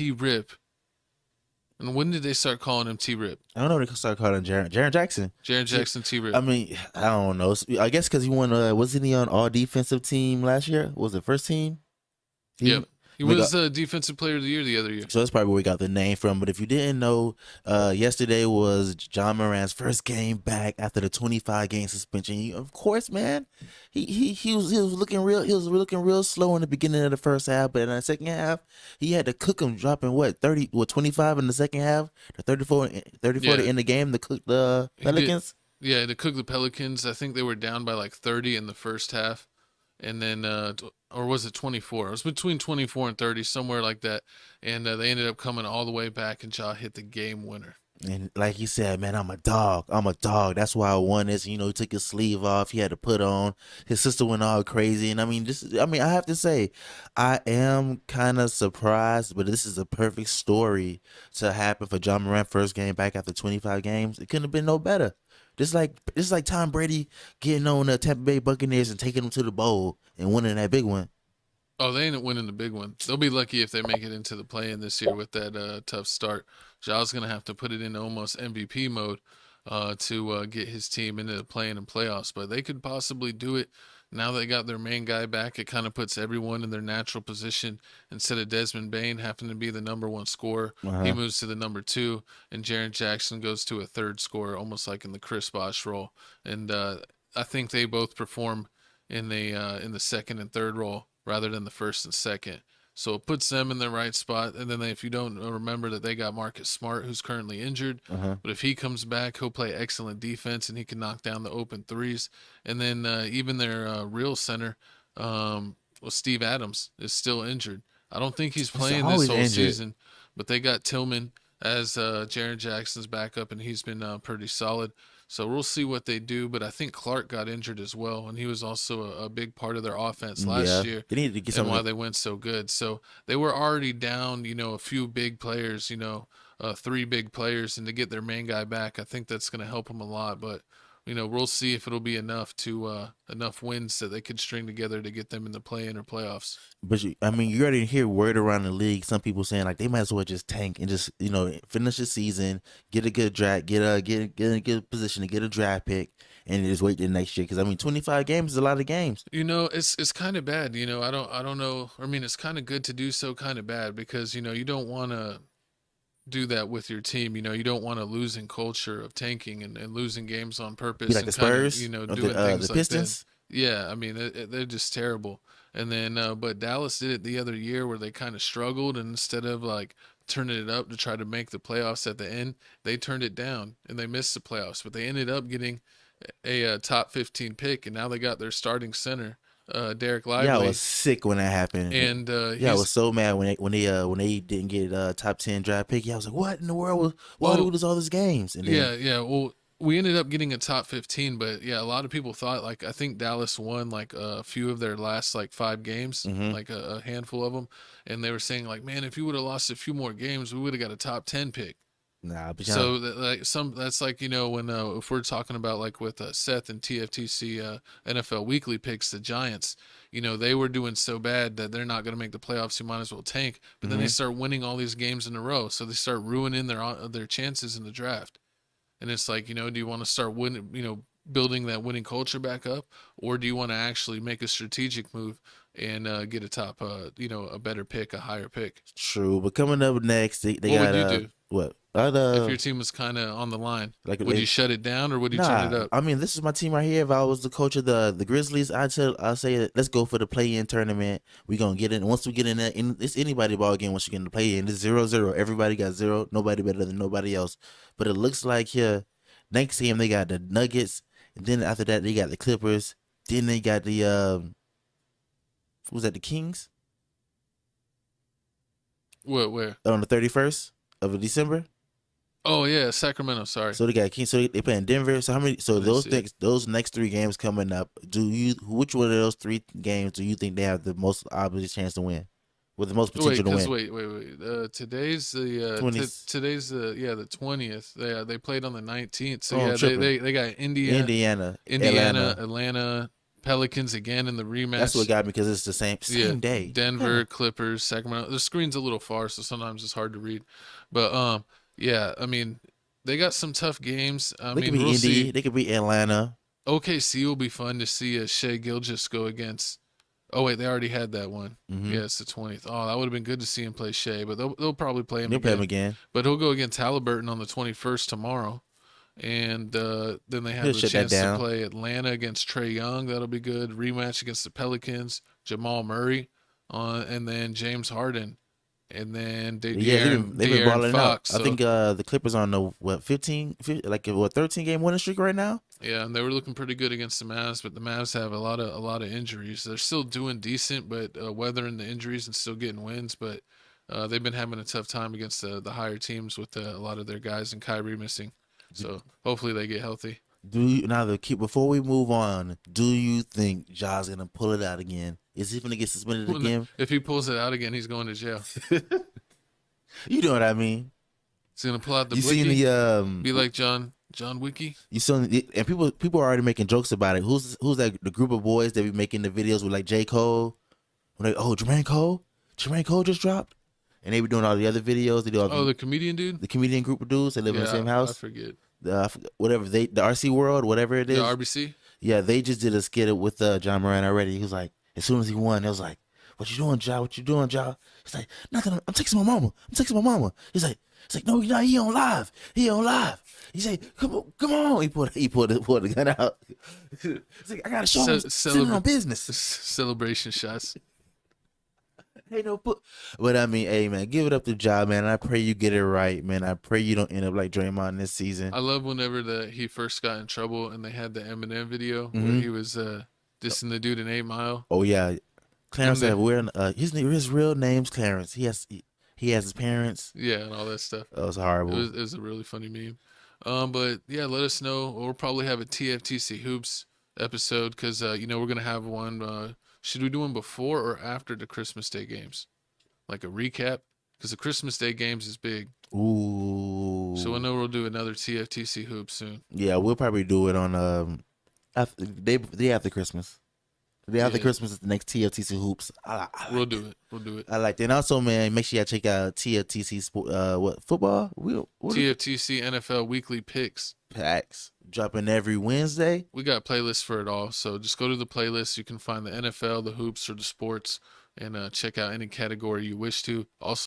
T-Rip. And when did they start calling him T-Rip? I don't know. They start calling him Jaren Jackson. Jaren Jackson T-Rip. I mean, I don't know. I guess because he won. Wasn't he on all defensive team last year? Was it first team? Yep. He was the defensive player of the year the other year. So that's probably where we got the name from. But if you didn't know, yesterday was John Morant's first game back after the 25-game suspension. Of course, man, he was looking real slow in the beginning of the first half, but in the second half, he had to cook him, dropping 25 in the second half, the 34 to end the game to cook the Pelicans. Yeah, to cook the Pelicans. I think they were down by like 30 in the first half. And then, or was it 24? It was between 24 and 30, somewhere like that. And they ended up coming all the way back, and Ja hit the game winner. And like he said, man, I'm a dog. That's why I won this. You know, he took his sleeve off. He had to put on. His sister went all crazy. And I mean, I have to say, I am kind of surprised, but this is a perfect story to happen for John Morant first game back after 25 games. It couldn't have been no better. Just like Tom Brady getting on the Tampa Bay Buccaneers and taking them to the bowl and winning that big one. Oh, they ain't winning the big one. They'll be lucky if they make it into the play-in this year with that tough start. Ja's going to have to put it in almost MVP mode to get his team into the play-in and playoffs. But they could possibly do it. Now they got their main guy back, it kind of puts everyone in their natural position. Instead of Desmond Bane having to be the number one scorer, he moves to the number 2, and Jaren Jackson goes to a third scorer, almost like in the Chris Bosh role. And I think they both perform in the second and third role rather than the first and second. So it puts them in the right spot. And then if you don't remember that they got Marcus Smart, who's currently injured. But if he comes back, he'll play excellent defense and he can knock down the open threes. And then even their real center, Steve Adams, is still injured. I don't think he's playing this whole season. But they got Tillman as Jaren Jackson's backup, and he's been pretty solid. So we'll see what they do, but I think Clark got injured as well, and he was also a big part of their offense last year. They needed to get and why they went so good. So they were already down, a few big players, 3 big players, and to get their main guy back, I think that's going to help them a lot. But we'll see if it'll be enough wins that they could string together to get them in the play-in or playoffs. But you already hear word around the league. Some people saying like they might as well just tank and just finish the season, get a good draft, get in a good position to get a draft pick, and just wait till next year. Because 25 games is a lot of games. It's kind of bad. I don't know. I mean, it's kind of good to do so, kind of bad because you don't want to do that with your team. You don't want a losing culture of tanking and losing games on purpose. Be like the Spurs, doing things the like Pistons. that. Yeah, I mean they're just terrible. And then but Dallas did it the other year where they kind of struggled, and instead of like turning it up to try to make the playoffs at the end, they turned it down and they missed the playoffs. But they ended up getting a top 15 pick, and now they got their starting center, Derek Lively. Yeah, I was sick when that happened. And I was so mad when they didn't get a top 10 draft pick. Yeah, I was like, what in the world? Why do we lose all these games? And then, yeah. Well, we ended up getting a top 15, but yeah, a lot of people thought I think Dallas won like a few of their last like 5 games, like a handful of them, and they were saying like, man, if you would have lost a few more games, we would have got a top 10 pick. Nah, but so that's like when if we're talking about like with Seth and TFTC NFL Weekly picks, the Giants, they were doing so bad that they're not going to make the playoffs. You might as well tank. But then they start winning all these games in a row, so they start ruining their chances in the draft. And it's like, do you want to start winning, building that winning culture back up, or do you want to actually make a strategic move and get a top, a better pick, a higher pick? True, but coming up next, they what got would you do? What? If your team was kind of on the line, would you shut it down or would you turn it up? I mean, this is my team right here. If I was the coach of the Grizzlies, I'd say let's go for the play-in tournament. We're going to get in. Once we get in there, it's anybody ball game once you get in the play-in. It's 0-0. Everybody got 0. Nobody better than nobody else. But it looks like here, next game they got the Nuggets. And then after that, they got the Clippers. Then they got the, was that the Kings? Where? On the 31st of December. Oh yeah, Sacramento. Sorry. So they got Kings. So they play in Denver. So how many? So those next 3 games coming up. Which one of those 3 games do you think they have the most obvious chance to win, with the most potential to win? Wait. Today's the 20th. They played on the 19th. So they got Indiana, Atlanta. Pelicans again in the That's what rematch. got me because it's the same Yeah, day. Denver, Clippers, Sacramento. The screen's a little far, so sometimes it's hard to read. But yeah, I mean, they got some tough games. I They could mean, be we'll Indy. see. They could be Atlanta. OKC will be fun to see Shea Gilgeous go against. Oh wait, they already had that one. Mm-hmm. Yeah, it's the 20th. Oh, that would have been good to see him play Shea, but they'll probably play him They'll play him again. again. But he'll go against Halliburton on the 21st tomorrow, and then they He'll have a shut that chance to down. play Atlanta against Trey Young. That'll be good. Rematch against the Pelicans, Jamal Murray, and then James Harden, and then Yeah, they've been De'Aaron balling out. Fox. I So think the Clippers are on the what 15, like what 13 game winning streak right now. yeah, and they were looking pretty good against the Mavs, but the Mavs have a lot of injuries. They're still doing decent, but weathering the injuries and still getting wins. But they've been having a tough time against the higher teams with a lot of their guys and Kyrie missing. So hopefully they get healthy. Do you now the keep before we move on? Do you think Ja's gonna pull it out again? Is he gonna get suspended again? If he pulls it out again, he's going to jail. You know what I mean? He's gonna pull out the You seen blicky, the be like John Wiki. you saw and people are already making jokes about it. Who's that the group of boys that be making the videos with like J. Cole? When they Jermaine Cole just dropped, and they be doing all the other videos. They do all Oh, the comedian dude. the comedian group of dudes that live in the same I house. forget. Whatever the RC World, whatever it is. The RBC. Yeah, they just did a skit with John Moran already. He was like, as soon as he won, it was like, "What you doing, Ja? What you doing, Ja?" He's like, "Nothing. I'm texting my mama. I'm texting my mama." He's like, "No, you're not. He on live. He on live." He said, "Come on." He pulled the gun out. He's like, "I gotta show him. Sitting on business. Celebration shots. Hey, no put." But I mean, hey man, give it up to Ja, man. I pray you get it right, man. I pray you don't end up like Draymond this season. I love whenever he first got in trouble and they had the Eminem video where Mhm. he was dissing the dude in 8 Mile. Oh yeah, Clarence And have wearing his real name's Clarence. He has his parents. yeah, and all that stuff. That was horrible. It was a really funny meme. But yeah, let us know. We'll probably have a TFTC hoops episode because we're gonna have one. Should we do one before or after the Christmas Day games, like a recap? Because the Christmas Day games is big. Ooh. So I know we'll do another TFTC hoop soon. Yeah, we'll probably do it on day after Christmas. The day after Yeah. Christmas is the next TFTC hoops. We'll do it. We'll do it. I like that. And also, man, make sure y'all check out TFTC sport. What football? What TFTC NFL weekly picks. packs dropping every Wednesday. We got playlists for it all. So just go to the playlist. You can find the NFL, the hoops, or the sports, and check out any category you wish to. Also,